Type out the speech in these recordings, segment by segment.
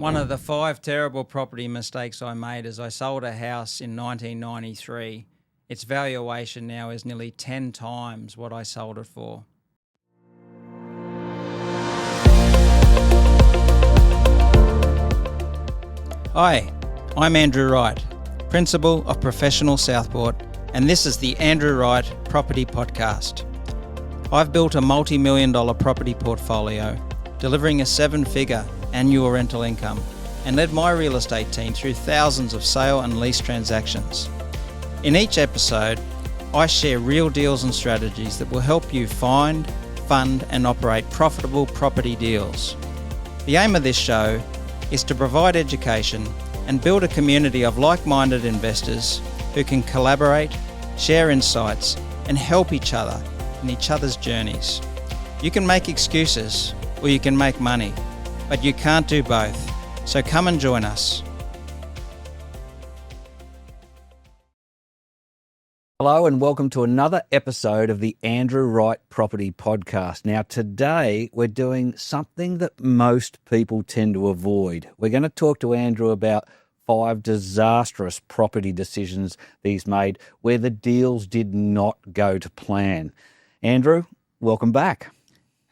One of the 5 terrible property mistakes I made is I sold a house in 1993. Its valuation now is nearly 10 times what I sold it for. Hi, I'm Andrew Wright, Principal of Professional Southport, and this is the Andrew Wright Property Podcast. I've built a multi-million-dollar property portfolio, delivering a 7-figure annual rental income, and led my real estate team through thousands of sale and lease transactions. In each episode, I share real deals and strategies that will help you find, fund, and operate profitable property deals. The aim of this show is to provide education and build a community of like-minded investors who can collaborate, share insights, and help each other in each other's journeys. You can make excuses or you can make money, but you can't do both. So come and join us. Hello and welcome to another episode of the Andrew Wright Property Podcast. Now today we're doing something that most people tend to avoid. We're going to talk to Andrew about 5 disastrous property decisions that he's made where the deals did not go to plan. Andrew, welcome back.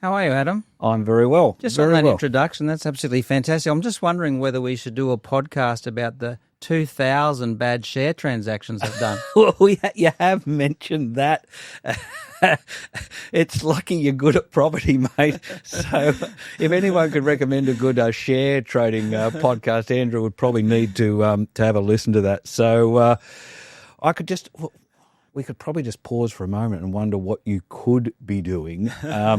How are you, Adam? I'm very well. Just very on that well. introduction, that's absolutely fantastic. I'm just wondering whether we should do a podcast about the 2,000 bad share transactions I've done. Well, you have mentioned that. It's lucky you're good at property, mate. So if anyone could recommend a good share trading podcast, Andrew would probably need to have a listen to that. So we could probably just pause for a moment and wonder what you could be doing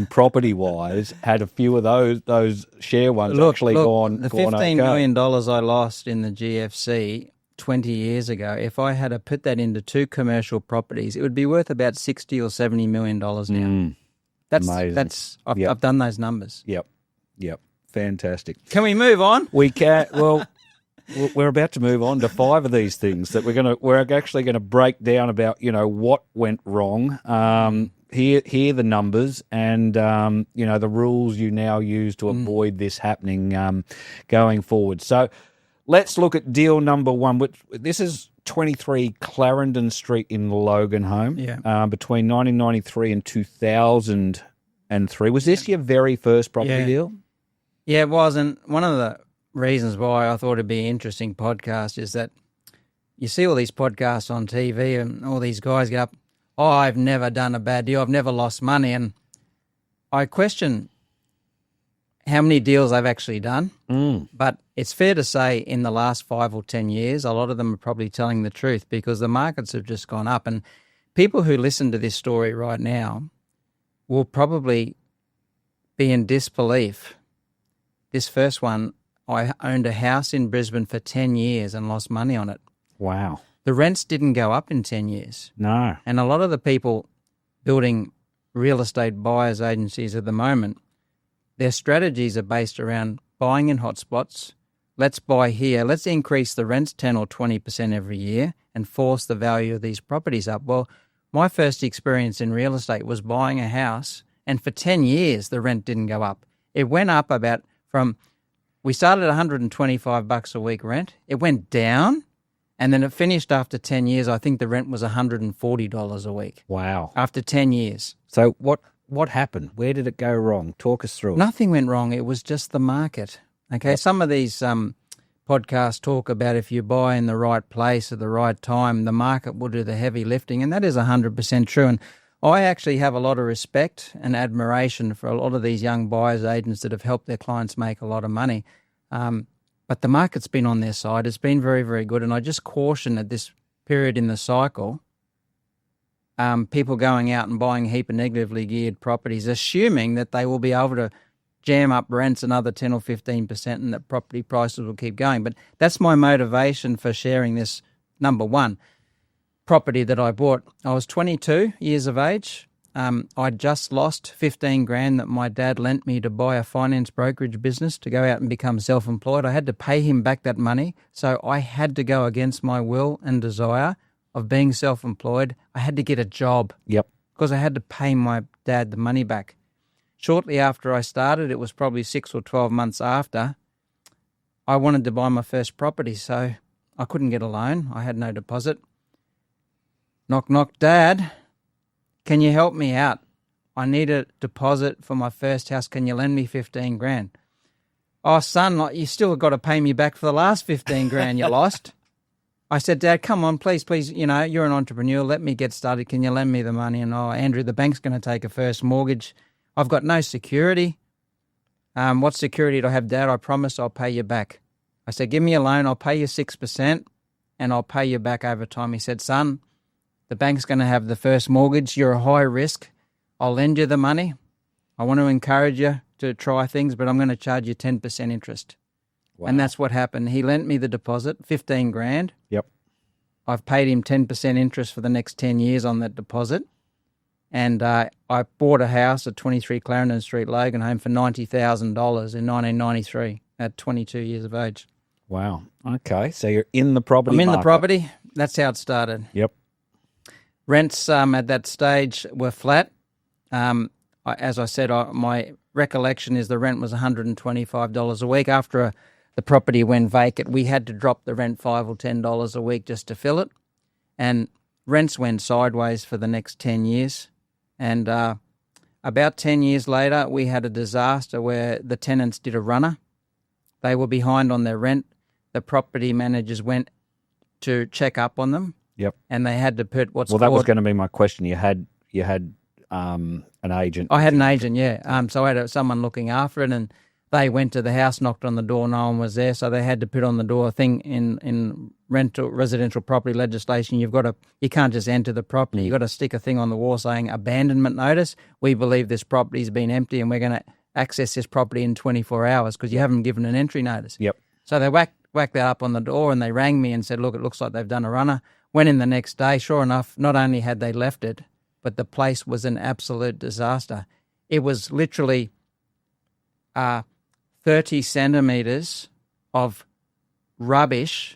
property-wise had a few of those share ones gone the $15 $15 million I lost in the GFC 20 years ago, if I had to put that into 2 commercial properties, it would be worth about $60 or $70 million now. That's amazing. I've done those numbers. Yep. Fantastic. Can we move on? We can. Well, we're about to move on to 5 of these things that we're actually going to break down about, what went wrong. Hear the numbers and, the rules you now use to avoid this happening going forward. So let's look at deal number 1. This is 23 Clarendon Street in Loganholme between 1993 and 2003. Was this your very first property deal? Yeah, it was. And one of the reasons why I thought it'd be an interesting podcast is that you see all these podcasts on TV and all these guys get up, I've never done a bad deal, I've never lost money. And I question how many deals they've actually done. But it's fair to say in the last 5 or 10 years, a lot of them are probably telling the truth because the markets have just gone up. And people who listen to this story right now will probably be in disbelief. This first one, I owned a house in Brisbane for 10 years and lost money on it. Wow. The rents didn't go up in 10 years. No. And a lot of the people building real estate buyers agencies at the moment, their strategies are based around buying in hotspots. Let's buy here. Let's increase the rents 10 or 20% every year and force the value of these properties up. Well, my first experience in real estate was buying a house, and for 10 years the rent didn't go up. It went up we started at $125 a week rent. It went down, and then it finished after 10 years. I think the rent was $140 a week. Wow. After 10 years. So what happened? Where did it go wrong? Talk us through it. Nothing went wrong. It was just the market. Okay, some of these podcasts talk about if you buy in the right place at the right time, the market will do the heavy lifting, and that is 100% true. And I actually have a lot of respect and admiration for a lot of these young buyers agents that have helped their clients make a lot of money. But the market's been on their side. It's been very, very good. And I just caution at this period in the cycle, people going out and buying a heap of negatively geared properties, assuming that they will be able to jam up rents another 10 or 15% and that property prices will keep going. But that's my motivation for sharing this number 1. Property that I bought. I was 22 years of age. I'd just lost $15,000 that my dad lent me to buy a finance brokerage business to go out and become self-employed. I had to pay him back that money, so I had to go against my will and desire of being self-employed. I had to get a job. Yep. Because I had to pay my dad the money back. Shortly after I started, it was probably 6 or 12 months after, I wanted to buy my first property, so I couldn't get a loan. I had no deposit. Knock, knock, Dad, can you help me out? I need a deposit for my first house. Can you lend me 15 grand? Oh, son, you still got to pay me back for the last 15 grand you lost. I said, Dad, come on, please, you're an entrepreneur. Let me get started. Can you lend me the money? And, Andrew, the bank's going to take a first mortgage. I've got no security. What security do I have, Dad? I promise I'll pay you back. I said, give me a loan. I'll pay you 6% and I'll pay you back over time. He said, son, the bank's going to have the first mortgage. You're a high risk. I'll lend you the money. I want to encourage you to try things, but I'm going to charge you 10% interest. Wow. And that's what happened. He lent me the deposit, 15 grand. Yep. I've paid him 10% interest for the next 10 years on that deposit. And I bought a house at 23 Clarendon Street, Loganholme, for $90,000 in 1993 at 22 years of age. Wow. Okay. So you're in the property I'm in market. the property. That's how it started. Yep. Rents at that stage were flat. As I said, my recollection is the rent was $125 a week. After the property went vacant, we had to drop the rent $5 or $10 a week just to fill it. And rents went sideways for the next 10 years. And about 10 years later, we had a disaster where the tenants did a runner. They were behind on their rent. The property managers went to check up on them. Yep. And they had to put what's called... Well, that was going to be my question. You had an agent. I had an agent, yeah. So I had someone looking after it, and they went to the house, knocked on the door, no one was there, so they had to put on the door a thing in residential property legislation. You can't just enter the property. You've got to stick a thing on the wall saying abandonment notice. We believe this property's been empty and we're going to access this property in 24 hours because you haven't given an entry notice. Yep. So they whacked that up on the door and they rang me and said, look, it looks like they've done a runner. Went in the next day. Sure enough, not only had they left it, but the place was an absolute disaster. It was literally 30 centimetres of rubbish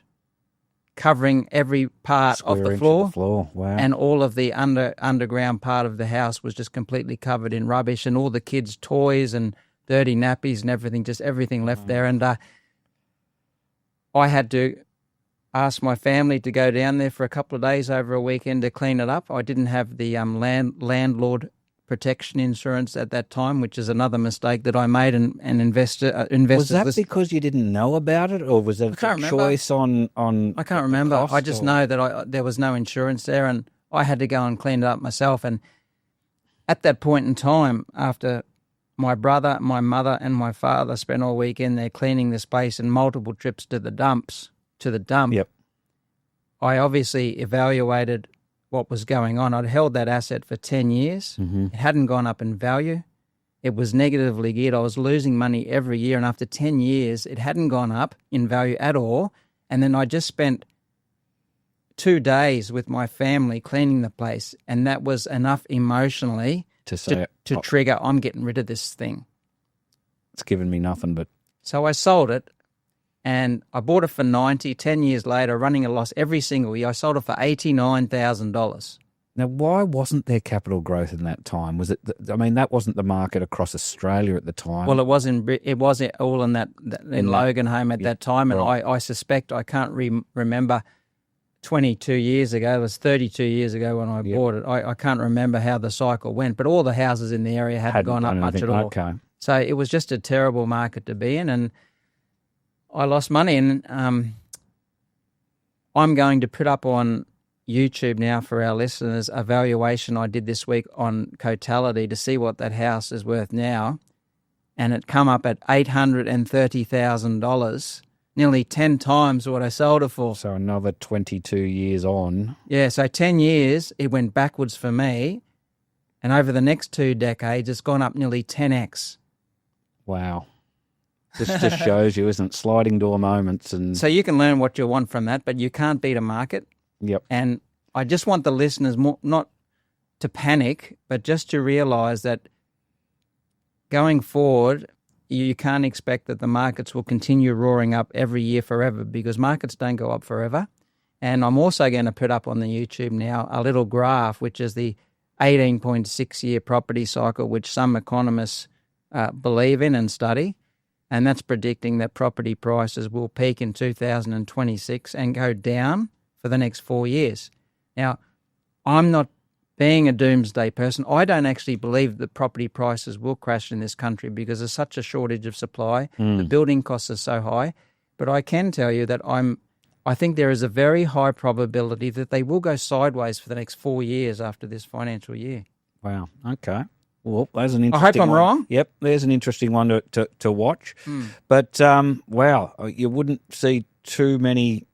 covering every part of the floor. Wow. And all of the underground part of the house was just completely covered in rubbish, and all the kids' toys and dirty nappies and everything, just everything left there. And I had to ask my family to go down there for a couple of days over a weekend to clean it up. I didn't have the landlord protection insurance at that time, which is another mistake that I made, and investors. Was that because you didn't know about it, or was it a choice on? I can't remember. I just know that there was no insurance there, and I had to go and clean it up myself. And at that point in time, after my brother, my mother, and my father spent all weekend there cleaning the space and multiple trips to the dump, Yep. I obviously evaluated what was going on. I'd held that asset for 10 years. Mm-hmm. It hadn't gone up in value. It was negatively geared. I was losing money every year, and after 10 years, it hadn't gone up in value at all. And then I just spent 2 days with my family cleaning the place, and that was enough emotionally to trigger, I'm getting rid of this thing. It's given me nothing but... So I sold it. And I bought it for $90. 10 years later, running a loss every single year. I sold it for $89,000. Now, why wasn't there capital growth in that time? Was it? That wasn't the market across Australia at the time. Well, it was all in Loganholme at that time, and right. I suspect I can't remember. 22 years ago, it was 32 years ago when I bought it. I can't remember how the cycle went, but all the houses in the area hadn't gone up much at all. Okay. So it was just a terrible market to be in, and I lost money, and I'm going to put up on YouTube now for our listeners a valuation I did this week on Cotality to see what that house is worth now, and it come up at $830,000, nearly 10 times what I sold it for. So another 22 years on. Yeah, so 10 years it went backwards for me, and over the next 2 decades it's gone up nearly 10x. Wow. This just shows you, isn't it? Sliding door moments. And so you can learn what you want from that, but you can't beat a market. Yep. And I just want the listeners not to panic, but just to realise that going forward, you can't expect that the markets will continue roaring up every year forever, because markets don't go up forever. And I'm also going to put up on the YouTube now a little graph, which is the 18.6-year property cycle, which some economists believe in and study. and that's predicting that property prices will peak in 2026 and go down for the next 4 years. Now, I'm not being a doomsday person. I don't actually believe that property prices will crash in this country because there's such a shortage of supply. The building costs are so high. But I can tell you that I think there is a very high probability that they will go sideways for the next 4 years after this financial year. Wow. Okay. Well, there's an interesting I hope I'm one. wrong. Yep, there's an interesting one to watch. But, wow, you wouldn't see too many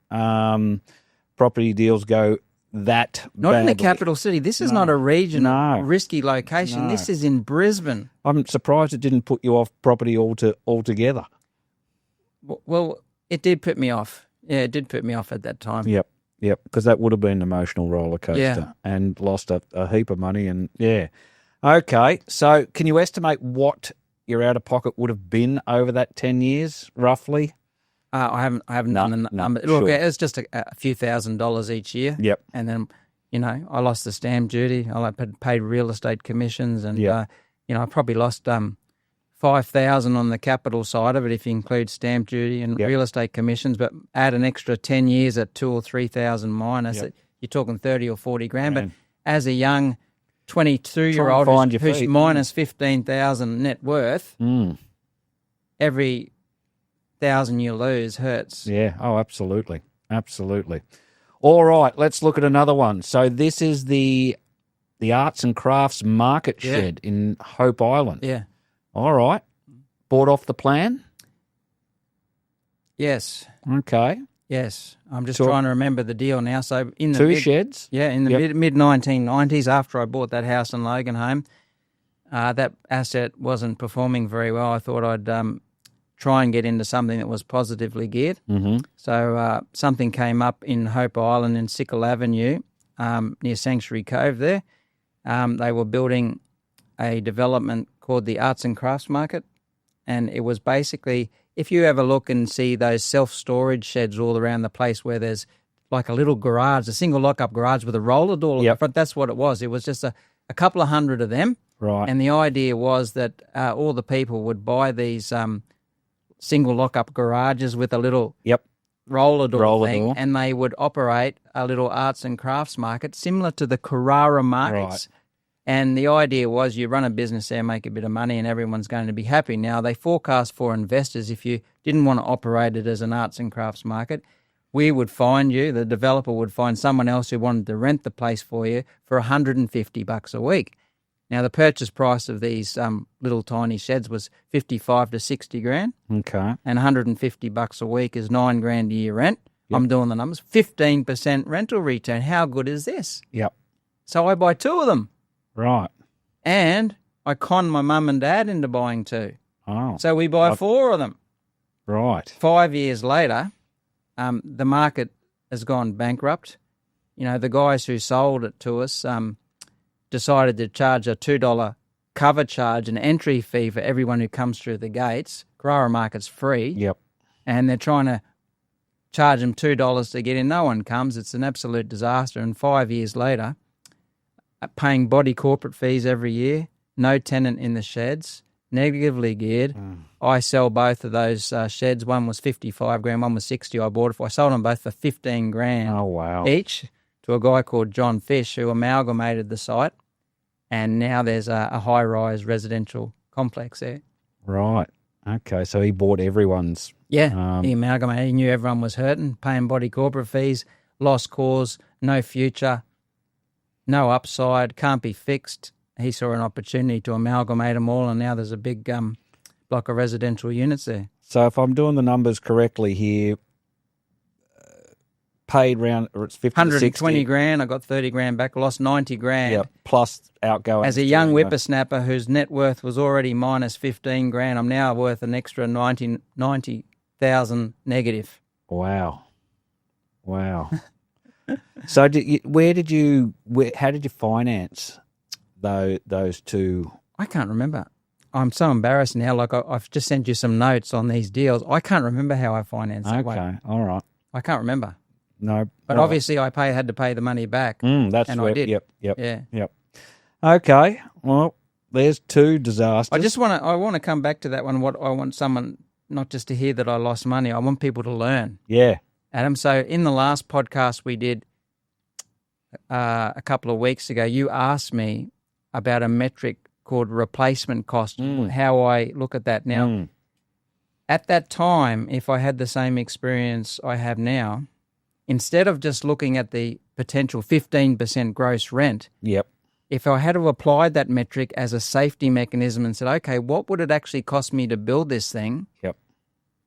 property deals go that Not in the badly. capital city. This is not a regional, No. risky location. No. This is in Brisbane. I'm surprised it didn't put you off property altogether. Well, it did put me off. Yeah, it did put me off at that time. Yep, because that would have been an emotional roller coaster Yeah. and lost a heap of money. And, yeah. Okay, so can you estimate what your out-of-pocket would have been over that 10 years, roughly? I haven't done the number. sure. Look, it's just a few $1,000s each year. Yep. And then, I lost the stamp duty. I paid real estate commissions, and Yep. I probably lost $5,000 on the capital side of it if you include stamp duty and Yep. real estate commissions. But add an extra 10 years at 2,000 or 3,000 minus, Yep. you're talking 30 or 40 grand. But Man. as a young 22-year-old find your who's feet. minus 15,000 net worth, every 1,000 you lose hurts. Yeah. Oh, absolutely. Absolutely. All right. Let's look at another one. So this is the Arts and Crafts Market Yeah. Shed in Hope Island. Yeah. All right. Bought off the plan? Yes. Okay. Yes. I'm just So- trying to remember the deal now. So in the Two sheds? in the Yep. mid 1990s, after I bought that house in Loganholme, that asset wasn't performing very well. I thought I'd try and get into something that was positively geared. Mm-hmm. So something came up in Hope Island in Sickle Avenue near Sanctuary Cove there. They were building a development called the Arts and Crafts Market, and it was basically, if you ever look and see those self-storage sheds all around the place where there's like a little garage, a single lock-up garage with a roller door in Yep. front, that's what it was. It was just a couple of hundred of them. Right. And the idea was that all the people would buy these single lock-up garages with a little Yep. roller door thing, door. and they would operate a little arts and crafts market similar to the Carrara markets. Right. And the idea was you run a business there, make a bit of money, and everyone's going to be happy. Now, they forecast for investors, if you didn't want to operate it as an arts and crafts market, we would find you, the developer would find someone else who wanted to rent the place for you for $150 a week. Now, the purchase price of these little tiny sheds was 55 to 60 grand, Okay. and $150 a week is 9 grand a year rent. I'm doing the numbers. 15% rental return. How good is this? Yep. So I buy 2 of them, Right. and I con my mum and dad into buying 2. Oh. So we buy 4 of them. Right. 5 years later, the market has gone bankrupt. The guys who sold it to us decided to charge a $2 cover charge, an entry fee for everyone who comes through the gates. Carrara Market's free. Yep. And they're trying to charge them $2 to get in. No one comes. It's an absolute disaster. And 5 years later, paying body corporate fees every year, no tenant in the sheds, negatively geared. I sell both of those sheds. One was 55 grand, one was 60. I bought it for. I sold them both for 15 grand Oh, wow. each to a guy called John Fish, who amalgamated the site. And now there's a high-rise residential complex there. Right. Okay. So he bought everyone's. Yeah, he amalgamated. He knew everyone was hurting, paying body corporate fees, lost cause, no future, no upside, can't be fixed. He saw an opportunity to amalgamate them all, and now there's a big block of residential units there. So if I'm doing the numbers correctly here, paid round, or it's 50 to 120 60. grand, I got 30 grand back, lost 90 grand. Yeah, plus outgoing. As a young whippersnapper whose net worth was already minus 15 grand, I'm now worth an extra 90,000 negative. Wow. So how did you finance those two? I can't remember. I'm so embarrassed now. Like I've just sent you some notes on these deals. I can't remember how I financed it. Okay, all right. I can't remember. No, But all obviously I had to pay the money back. right. That's and where, I did. Yep. Yeah. Okay, well, there's 2 disasters. I want to come back to that one. What I want someone not just to hear that I lost money. I want people to learn. Yeah. Adam, so in the last podcast we did a couple of weeks ago, you asked me about a metric called replacement cost, how I look at that now. At that time, if I had the same experience I have now, instead of just looking at the potential 15% gross rent, Yep. if I had to apply that metric as a safety mechanism and said, okay, what would it actually cost me to build this thing? Yep.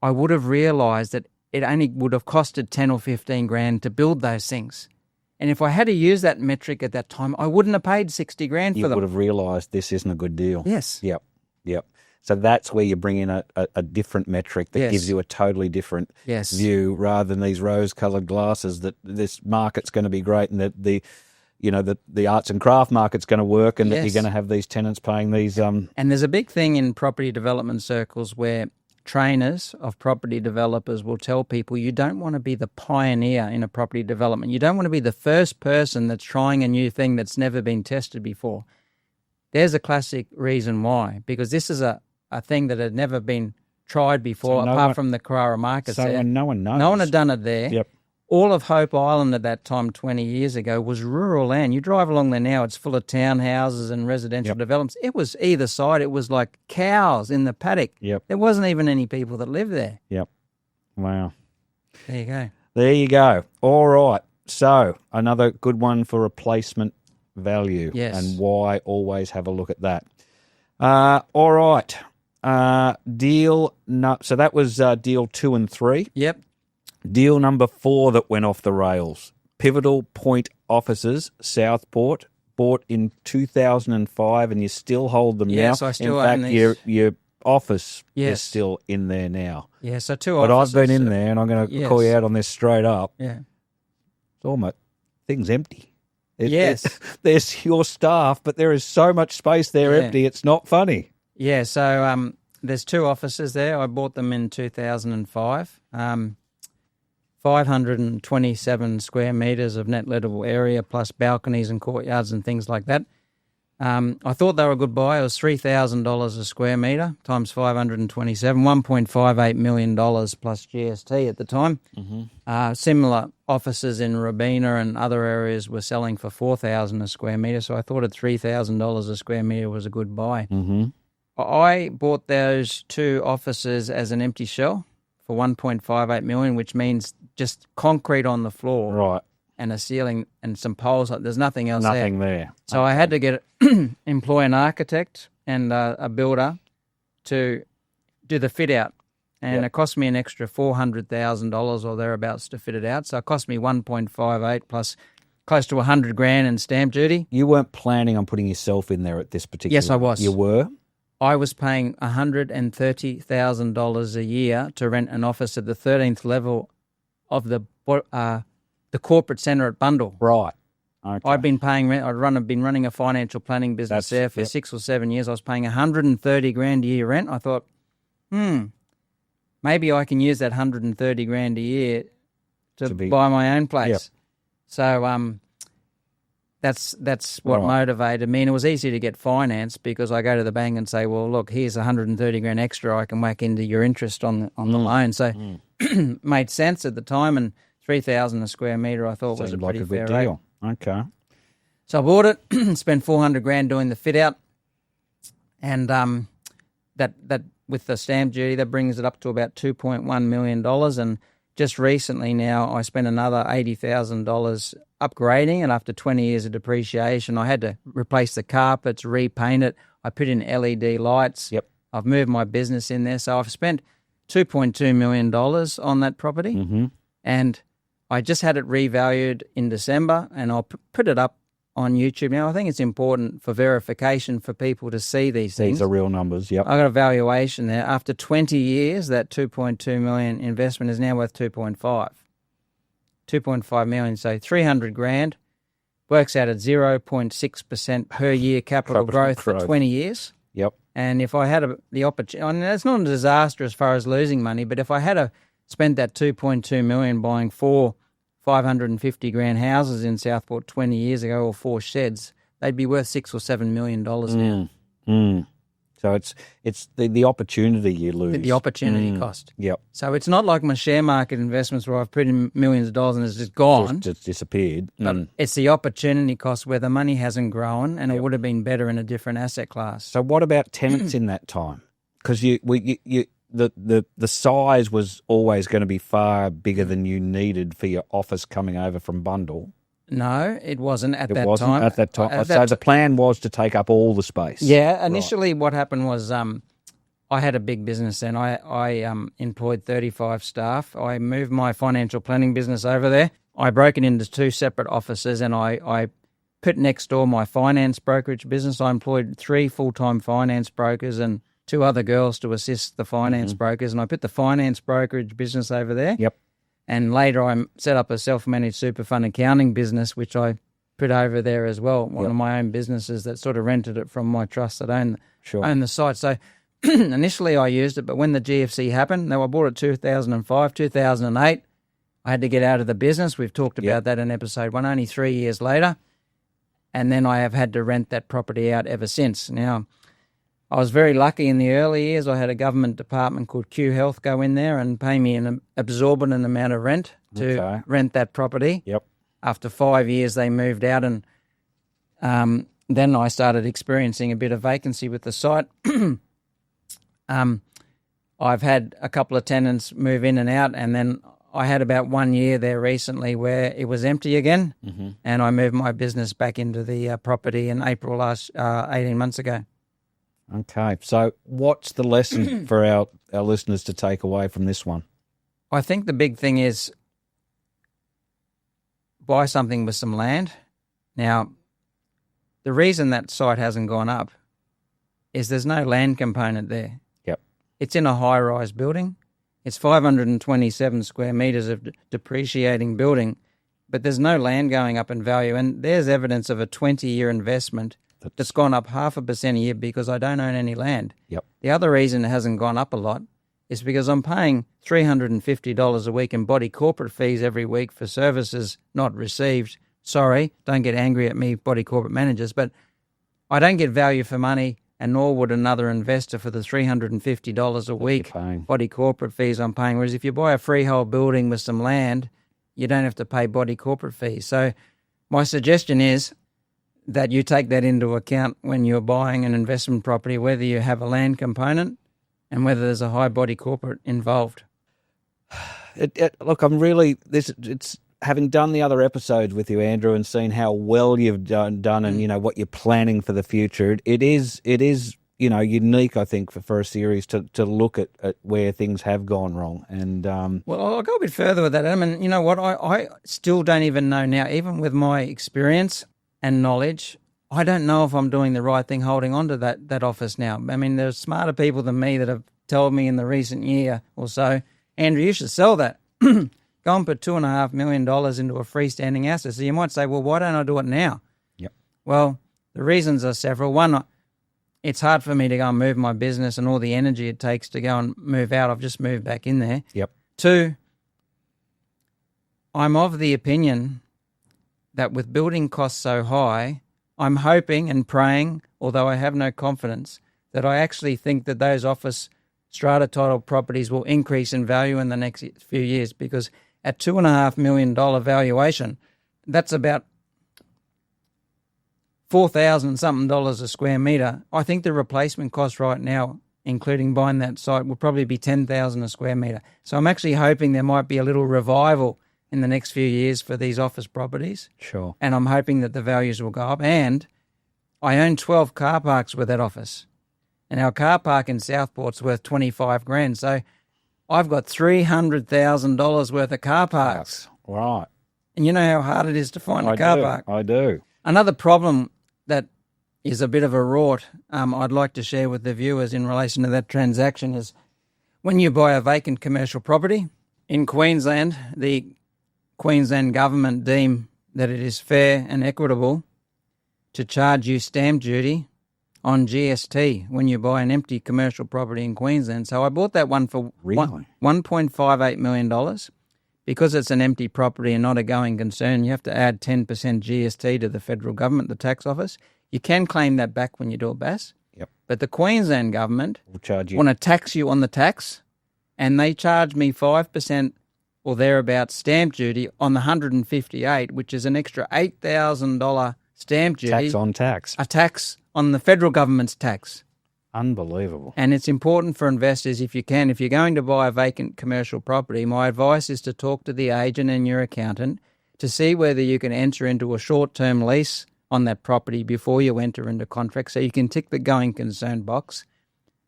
I would have realised that it only would have costed 10 or 15 grand to build those things. And if I had to use that metric at that time, I wouldn't have paid 60 grand for them. You would have realised this isn't a good deal. Yes. Yep. So that's where you bring in a different metric that gives you a totally different view, rather than these rose-coloured glasses that this market's going to be great and that the arts and craft market's going to work and that you're going to have these tenants paying these. And there's a big thing in property development circles where trainers of property developers will tell people you don't want to be the pioneer in a property development. You don't want to be the first person that's trying a new thing that's never been tested before. There's a classic reason why, because this is a thing that had never been tried before, apart from the Carrara market. So no one knows. No one had done it there. Yep. All of Hope Island at that time, 20 years ago, was rural land. You drive along there now, it's full of townhouses and residential developments. It was either side. It was like cows in the paddock. Yep. There wasn't even any people that lived there. Yep. Wow. There you go. There you go. All right. So another good one for replacement value. Yes. And why always have a look at that. All right. So that was deal 2 and 3. Yep. Deal number 4 that went off the rails. Pivotal Point Offices, Southport, bought in 2005, and you still hold them now. Yes, I still in own fact, these. Your office Yes. is still in there now. Yeah, so two But offices. I've been in there, and I'm going to call you out on this straight up. Yeah. It's almost thing's empty. Yes. There's your staff, but there is so much space there empty. It's not funny. Yeah, so there's 2 offices there. I bought them in 2005. 527 square metres of net lettable area, plus balconies and courtyards and things like that. I thought they were a good buy. It was $3,000 a square metre times 527, $1.58 million plus GST at the time. Mm-hmm. Similar offices in Robina and other areas were selling for $4,000 a square metre, so I thought at $3,000 a square metre was a good buy. Mm-hmm. I bought those 2 offices as an empty shell for $1.58 million, which means just concrete on the floor, Right. and a ceiling and some poles. There's nothing else there. Nothing there. So I had to employ an architect and a builder to do the fit out, and it cost me an extra $400,000 or thereabouts to fit it out. So it cost me 1.58 plus close to $100,000 in stamp duty. You weren't planning on putting yourself in there at this particular. Yes, I was. You were. I was paying $130,000 a year to rent an office at the 13th level of the corporate centre at Bundle. Right. Okay. I've been paying rent. I've been running a financial planning business there for 6 or 7 years. I was paying $130,000 a year rent. I thought, maybe I can use that $130,000 a year to buy my own place. Yep. So that's what motivated me. And it was easy to get finance because I go to the bank and say, well, look, here's $130,000 extra I can whack into your interest on the loan. So made sense at the time, and $3,000 a square metre I thought was a pretty fair deal. Okay. So I bought it, spent $400,000 doing the fit out, and that with the stamp duty that brings it up to about $2.1 million. And just recently now I spent another $80,000 upgrading, and after 20 years of depreciation, I had to replace the carpets, repaint it. I put in LED lights. Yep. I've moved my business in there, so I've spent $2.2 million on that property, and I just had it revalued in December, and I'll put it up on YouTube now. I think it's important for verification for people to see these things. These are real numbers, yep. I got a valuation there. After 20 years, that $2.2 million investment is now worth $2.5 million. So $300,000 works out at 0.6% per year capital growth for 20 years. Yep. And if I had the opportunity, I mean, it's not a disaster as far as losing money, but if I had spent that $2.2 million buying 4 $550,000 houses in Southport 20 years ago, or 4 sheds, they'd be worth $6 or $7 million now. So it's the opportunity you lose. The opportunity cost. Yep. So it's not like my share market investments where I've put in millions of dollars and it's just gone. Just disappeared. But it's the opportunity cost where the money hasn't grown and it would have been better in a different asset class. So what about tenants in that time? Because the size was always going to be far bigger than you needed for your office coming over from Bundall. No, it wasn't at that time. It wasn't at that time. So the plan was to take up all the space. Yeah, initially what happened was I had a big business and I employed 35 staff. I moved my financial planning business over there. I broke it into 2 separate offices and I put next door my finance brokerage business. I employed 3 full-time finance brokers and 2 other girls to assist the finance brokers, and I put the finance brokerage business over there. Yep. And later I set up a self-managed super fund accounting business, which I put over there as well, one of my own businesses that sort of rented it from my trust that own the site. So initially I used it, but when the GFC happened, now I bought it 2005, 2008, I had to get out of the business. We've talked about that in episode 1, only 3 years later. And then I have had to rent that property out ever since. Now, I was very lucky in the early years. I had a government department called Q Health go in there and pay me an exorbitant amount of rent to rent that property. Yep. After 5 years, they moved out, and then I started experiencing a bit of vacancy with the site. I've had a couple of tenants move in and out, and then I had about 1 year there recently where it was empty again, and I moved my business back into the property in April 18 months ago. Okay, so what's the lesson for our listeners to take away from this one? I think the big thing is buy something with some land. Now, the reason that site hasn't gone up is there's no land component there. Yep. It's in a high-rise building. It's 527 square metres of depreciating building, but there's no land going up in value, and there's evidence of a 20-year investment that's gone up 0.5% a year because I don't own any land. Yep. The other reason it hasn't gone up a lot is because I'm paying $350 a week in body corporate fees every week for services not received. Sorry, don't get angry at me, body corporate managers, but I don't get value for money, and nor would another investor for the $350 a week body corporate fees I'm paying. Whereas if you buy a freehold building with some land, you don't have to pay body corporate fees. So my suggestion is that you take that into account when you're buying an investment property, whether you have a land component and whether there's a high body corporate involved. Look, I'm really it's having done the other episodes with you, Andrew, and seen how well you've done and what you're planning for the future. It is unique, I think, for a series to look at where things have gone wrong. And well, I'll go a bit further with that, Adam. And you know what? I still don't even know now, even with my experience and knowledge, I don't know if I'm doing the right thing holding on to that office now. I mean, there's smarter people than me that have told me in the recent year or so, Andrew, you should sell that. Go and put $2.5 million into a freestanding asset. So you might say, well, why don't I do it now? Yep. Well, the reasons are several. One, it's hard for me to go and move my business and all the energy it takes to go and move out. I've just moved back in there. Yep. 2, I'm of the opinion that with building costs so high, I'm hoping and praying, although I have no confidence, that I actually think that those office strata title properties will increase in value in the next few years, because at $2.5 million valuation, that's about $4,000 something a square metre. I think the replacement cost right now, including buying that site, will probably be $10,000 a square metre. So I'm actually hoping there might be a little revival in the next few years for these office properties. Sure. And I'm hoping that the values will go up. And I own 12 car parks with that office. And our car park in Southport's worth $25,000. So I've got $300,000 worth of car parks. Right. And you know how hard it is to find a car park. I do. Another problem that is a bit of a rort I'd like to share with the viewers in relation to that transaction is when you buy a vacant commercial property in Queensland, the Queensland government deem that it is fair and equitable to charge you stamp duty on GST when you buy an empty commercial property in Queensland. So I bought that one for $1.58 million. Because it's an empty property and not a going concern, you have to add 10% GST to the federal government, the tax office. You can claim that back when you do a BAS. Yep. But the Queensland government We'll charge you. want to tax you on the tax, and they charge me 5% or thereabouts stamp duty on the 158, which is an extra $8,000 stamp duty. Tax on tax. A tax on the federal government's tax. Unbelievable. And it's important for investors, if you're going to buy a vacant commercial property, my advice is to talk to the agent and your accountant to see whether you can enter into a short-term lease on that property before you enter into contract, so you can tick the going concern box.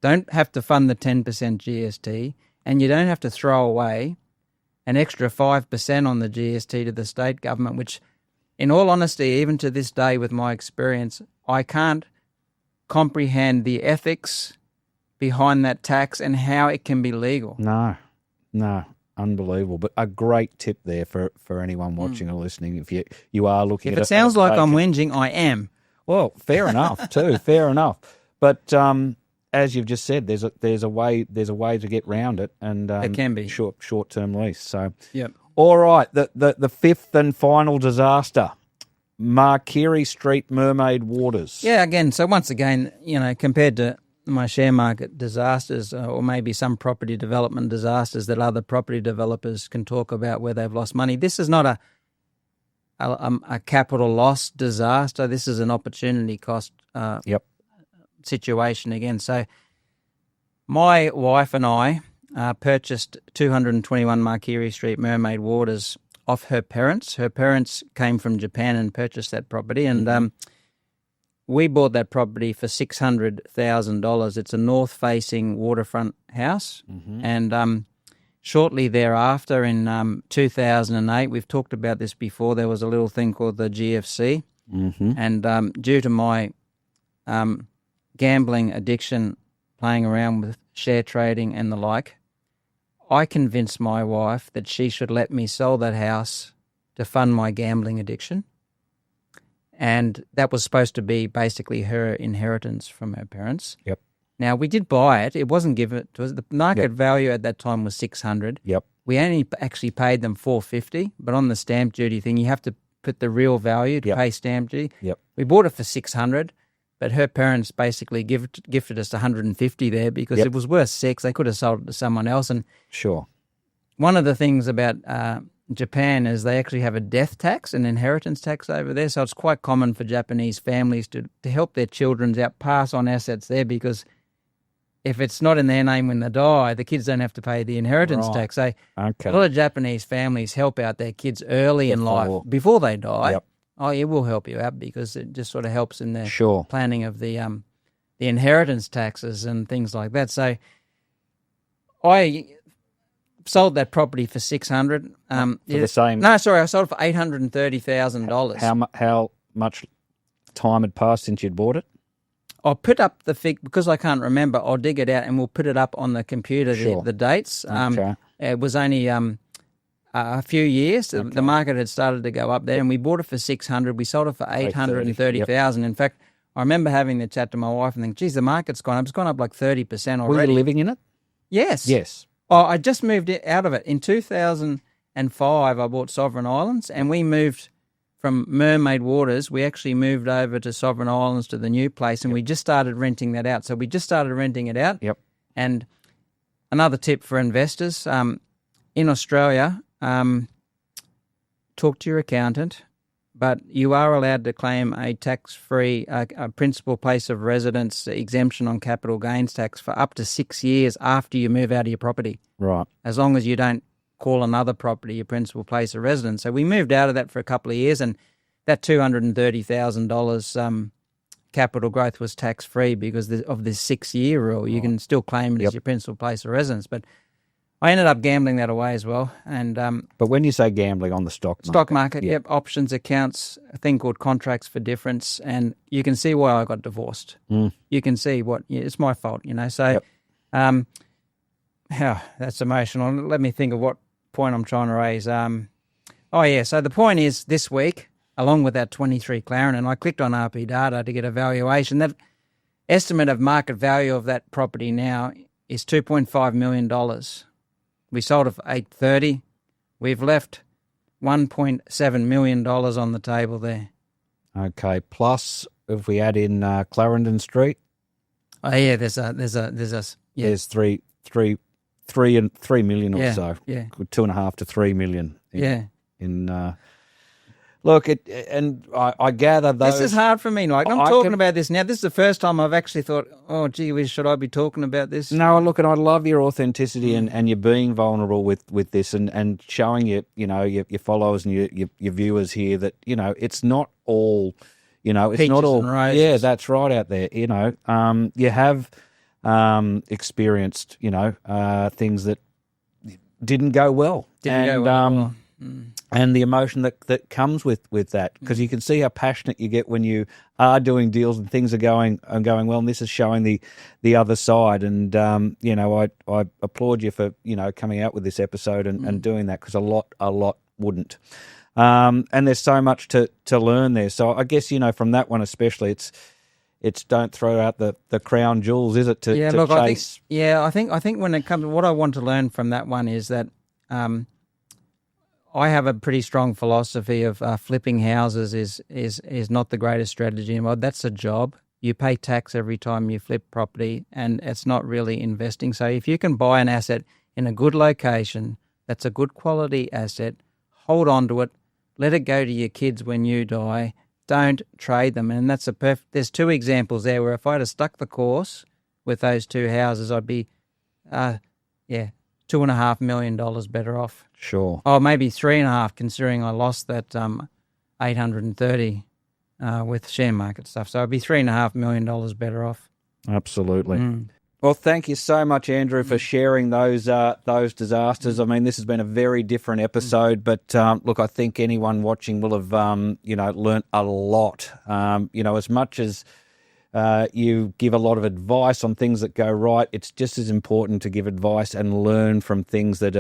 Don't have to fund the 10% GST, and you don't have to throw away an extra 5% on the GST to the state government, which, in all honesty, even to this day with my experience, I can't comprehend the ethics behind that tax and how it can be legal. No, unbelievable. But a great tip there for anyone watching or listening. If you are looking If at it sounds like I'm whinging, I am. Well, fair enough too. Fair enough. But as you've just said, there's a way to get round it, and it can be short term lease. So yep. All right, the fifth and final disaster, Markiri Street Mermaid Waters. Yeah, again, so once again, compared to my share market disasters or maybe some property development disasters that other property developers can talk about where they've lost money, this is not a capital loss disaster. This is an opportunity cost situation again. So my wife and I purchased 221 Markiri Street Mermaid Waters off her parents. Her parents came from Japan and purchased that property, and we bought that property for $600,000. It's a north-facing waterfront house, and shortly thereafter, in 2008, we've talked about this before, there was a little thing called the GFC, and due to my gambling addiction, playing around with share trading and the like, I convinced my wife that she should let me sell that house to fund my gambling addiction. And that was supposed to be basically her inheritance from her parents. Yep. Now, we did buy it. It wasn't given to us. The market value at that time was $600. Yep. We only actually paid them $450, but on the stamp duty thing, you have to put the real value to pay stamp duty. Yep. We bought it for $600, but her parents basically gifted us $150 there because it was worth $6. They could have sold it to someone else. And sure. One of the things about Japan is they actually have a death tax, an inheritance tax over there. So it's quite common for Japanese families to help their children out, pass on assets there, because if it's not in their name when they die, the kids don't have to pay the inheritance tax. So a lot of Japanese families help out their kids early in life before they die. Yep. Oh, it will help you out because it just sort of helps in the planning of the inheritance taxes and things like that. So I sold that property for $600. For the same? No, sorry, I sold it for $830,000. How much time had passed since you'd bought it? I'll put up the fig because I can't remember. I'll dig it out and we'll put it up on the computer. The dates. It was only a few years. The market had started to go up there, and we bought it for $600. We sold it for $830,000. In fact, I remember having the chat to my wife and thinking, "Geez, the market's gone up. It's gone up like 30% already." Were you living in it? Yes. Yes. Oh, I just moved out of it in 2005. I bought Sovereign Islands, and we moved from Mermaid Waters. We actually moved over to Sovereign Islands to the new place, and we just started renting that out. So we just started renting it out. Yep. And another tip for investors in Australia. Talk to your accountant, but you are allowed to claim a tax-free a principal place of residence exemption on capital gains tax for up to 6 years after you move out of your property. Right. As long as you don't call another property your principal place of residence. So we moved out of that for a couple of years, and that $230,000 capital growth was tax-free because of this 6-year rule. You can still claim it as your principal place of residence, but I ended up gambling that away as well. And but when you say gambling on the stock market, options accounts, a thing called contracts for difference, and you can see why I got divorced. You can see it's my fault, So, that's emotional. Let me think of what point I'm trying to raise. So the point is this week, along with that 23 Clarendon, I clicked on RP Data to get a valuation. That estimate of market value of that property now is $2.5 million. We sold it for $830,000. We've left $1.7 million on the table there. Okay, plus if we add in Clarendon Street? Oh yeah, there's yeah. There's 3 million or so. Yeah. 2.5 to 3 million. Yeah. Look, I gather those. This is hard for me. Like I'm talking about this now. This is the first time I've actually thought, oh, gee whiz, should I be talking about this? No, look, and I love your authenticity and you being vulnerable with this and showing your followers and your viewers here that, it's not all, it's Peaches not all. and roses. Yeah, that's right out there. You have experienced, things that didn't go well. And the emotion that comes with that, because you can see how passionate you get when you are doing deals and things are going well. And this is showing the other side. And I applaud you for coming out with this episode and doing that, because a lot wouldn't. And there's so much to learn there. So I guess from that one especially, it's don't throw out the crown jewels, is it? To chase. I think when it comes, what I want to learn from that one is that. I have a pretty strong philosophy of flipping houses is not the greatest strategy. Well, that's a job. You pay tax every time you flip property, and it's not really investing. So if you can buy an asset in a good location, that's a good quality asset, hold on to it, let it go to your kids when you die, don't trade them. And that's there's 2 examples there where if I'd have stuck the course with those 2 houses, I'd be, $2.5 million better off. Sure. Oh, maybe 3.5, considering I lost that 830 with share market stuff. So I'd be $3.5 million better off. Absolutely. Well, thank you so much, Andrew, for sharing those disasters. I mean, this has been a very different episode, but look, I think anyone watching will have learnt a lot. As much as you give a lot of advice on things that go right, it's just as important to give advice and learn from things that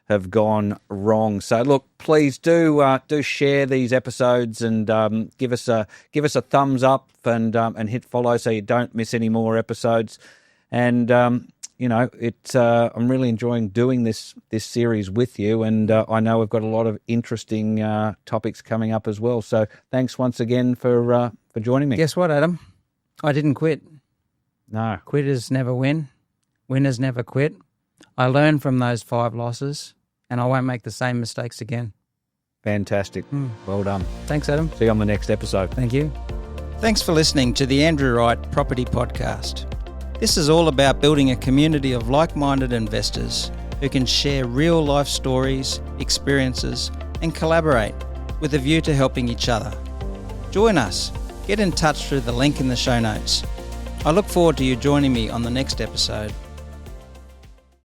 have gone wrong. So look, please do share these episodes and give us a thumbs up and hit follow so you don't miss any more episodes. And I'm really enjoying doing this series with you, and I know we've got a lot of interesting topics coming up as well. So thanks once again for joining me. Guess what, Adam? I didn't quit. No. Quitters never win. Winners never quit. I learned from those 5 losses, and I won't make the same mistakes again. Fantastic. Well done. Thanks, Adam. See you on the next episode. Thank you. Thanks for listening to the Andrew Wright Property Podcast. This is all about building a community of like-minded investors who can share real-life stories, experiences, and collaborate with a view to helping each other. Join us. Get in touch through the link in the show notes. I look forward to you joining me on the next episode.